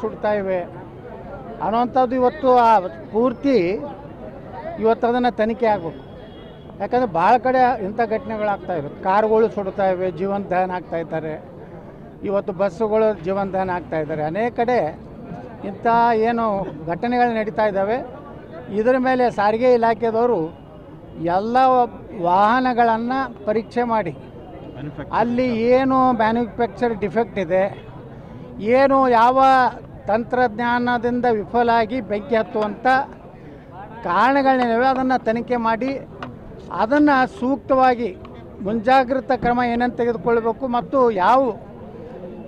ಸುಡ್ತಾ ಇವೆ ಅನ್ನೋವಂಥದ್ದು ಇವತ್ತು ಪೂರ್ತಿ ಇವತ್ತು ಅದನ್ನು ತನಿಖೆ ಆಗಬೇಕು. ಯಾಕಂದರೆ ಭಾಳ ಕಡೆ ಇಂಥ ಘಟನೆಗಳಾಗ್ತಾ ಇವೆ. ಕಾರುಗಳು ಸುಡ್ತಾ ಇವೆ, ಜೀವಂತ ದಹನ ಆಗ್ತಾ ಇದ್ದಾರೆ. ಇವತ್ತು ಬಸ್ಸುಗಳು ಜೀವಂತ ದಹನ ಆಗ್ತಾ ಇದ್ದಾರೆ. ಅನೇಕ ಕಡೆ ಇಂಥ ಏನು ಘಟನೆಗಳು ನಡೀತಾ ಇದ್ದಾವೆ. ಇದರ ಮೇಲೆ ಸಾರಿಗೆ ಇಲಾಖೆದವರು ಎಲ್ಲ ವಾಹನಗಳನ್ನು ಪರೀಕ್ಷೆ ಮಾಡಿ ಅಲ್ಲಿ ಏನು ಮ್ಯಾನುಫ್ಯಾಕ್ಚರ್ ಡಿಫೆಕ್ಟ್ ಇದೆ, ಏನು ಯಾವ ತಂತ್ರಜ್ಞಾನದಿಂದ ವಿಫಲ ಆಗಿ ಬೆಂಕಿ ಹತ್ತುವಂಥ ಕಾರಣಗಳೇನಿವೆ ಅದನ್ನು ತನಿಖೆ ಮಾಡಿ ಅದನ್ನು ಸೂಕ್ತವಾಗಿ ಮುಂಜಾಗ್ರತಾ ಕ್ರಮ ಏನಂತ ತೆಗೆದುಕೊಳ್ಬೇಕು ಮತ್ತು ಯಾವ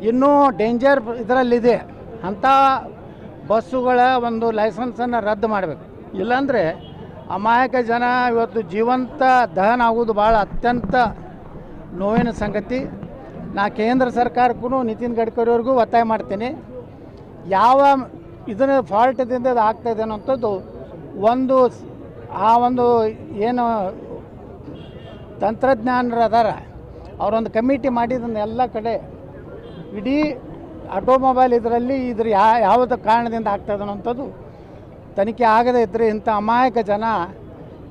ಇನ್ನೂ ಡೇಂಜರ್ ಇದರಲ್ಲಿದೆ ಅಂಥ ಬಸ್ಸುಗಳ ಒಂದು ಲೈಸೆನ್ಸನ್ನು ರದ್ದು ಮಾಡಬೇಕು. ಇಲ್ಲಾಂದರೆ ಅಮಾಯಕ ಜನ ಇವತ್ತು ಜೀವಂತ ದಹನ ಆಗೋದು ಭಾಳ ಅತ್ಯಂತ ನೋವಿನ ಸಂಗತಿ. ನಾ ಕೇಂದ್ರ ಸರ್ಕಾರಕ್ಕೂ ನಿತಿನ್ ಗಡ್ಕರಿಯವ್ರಿಗೂ ಒತ್ತಾಯ ಮಾಡ್ತೀನಿ, ಯಾವ ಇದರ ಫಾಲ್ಟದಿಂದ ಅದು ಆಗ್ತಾಯಿದೆ ಅನ್ನೋಂಥದ್ದು ಒಂದು ಏನು ತಂತ್ರಜ್ಞಾನರು ಅದಾರ ಅವರೊಂದು ಕಮಿಟಿ ಮಾಡಿದ್ದನ್ನು ಎಲ್ಲ ಕಡೆ ಇಡೀ ಆಟೋಮೊಬೈಲ್ ಇದರಲ್ಲಿ ಯಾವುದೇ ಕಾರಣದಿಂದ ಆಗ್ತಾಯಿದೆ ಅನ್ನೋಂಥದ್ದು ತನಿಖೆ ಆಗದೇ ಇದ್ದರೆ ಇಂಥ ಅಮಾಯಕ ಜನ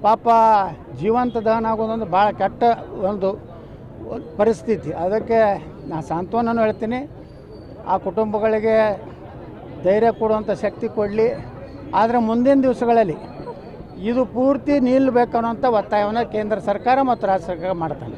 ಪಾಪ ಜೀವಂತ ದಹನ ಆಗೋದೊಂದು ಭಾಳ ಕೆಟ್ಟ ಒಂದು ಪರಿಸ್ಥಿತಿ. ಅದಕ್ಕೆ ನಾನು ಸಾಂತ್ವನೂ ಹೇಳ್ತೀನಿ, ಆ ಕುಟುಂಬಗಳಿಗೆ ಧೈರ್ಯ ಕೊಡುವಂಥ ಶಕ್ತಿ ಕೊಡಲಿ. ಆದರೆ ಮುಂದಿನ ದಿವಸಗಳಲ್ಲಿ ಇದು ಪೂರ್ತಿ ನಿಲ್ಲಬೇಕು ಅನ್ನೋಂಥ ಒತ್ತಾಯವನ್ನು ಕೇಂದ್ರ ಸರ್ಕಾರ ಮತ್ತು ರಾಜ್ಯ ಸರ್ಕಾರ ಮಾಡ್ತಾನೆ.